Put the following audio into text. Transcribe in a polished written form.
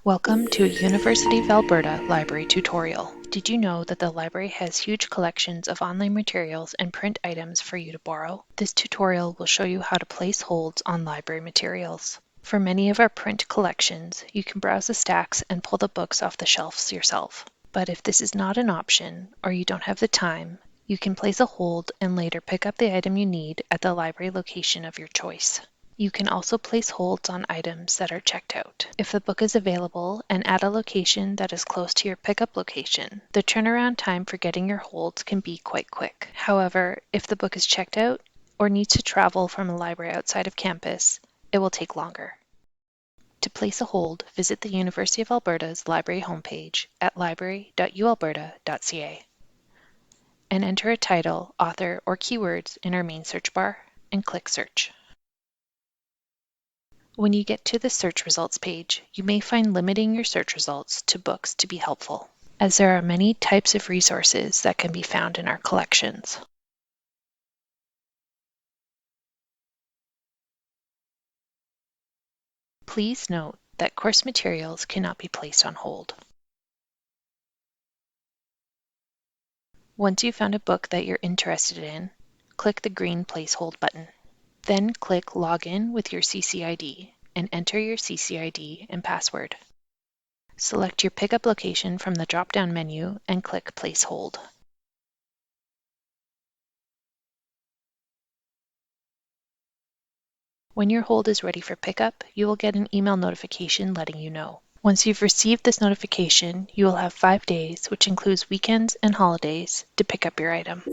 Welcome to a University of Alberta library tutorial. Did you know that the library has huge collections of online materials and print items for you to borrow? This tutorial will show you how to place holds on library materials. For many of our print collections, you can browse the stacks and pull the books off the shelves yourself. But if this is not an option, or you don't have the time, you can place a hold and later pick up the item you need at the library location of your choice. You can also place holds on items that are checked out. If the book is available and at a location that is close to your pickup location, the turnaround time for getting your holds can be quite quick. However, if the book is checked out or needs to travel from a library outside of campus, it will take longer. To place a hold, visit the University of Alberta's library homepage at library.ualberta.ca and enter a title, author, or keywords in our main search bar and click Search. When you get to the search results page, you may find limiting your search results to books to be helpful, as there are many types of resources that can be found in our collections. Please note that course materials cannot be placed on hold. Once you've found a book that you're interested in, click the green Place Hold button. Then click Login with your CCID and enter your CCID and password. Select your pickup location from the drop-down menu and click Place Hold. When your hold is ready for pickup, you will get an email notification letting you know. Once you've received this notification, you will have 5 days, which includes weekends and holidays, to pick up your item.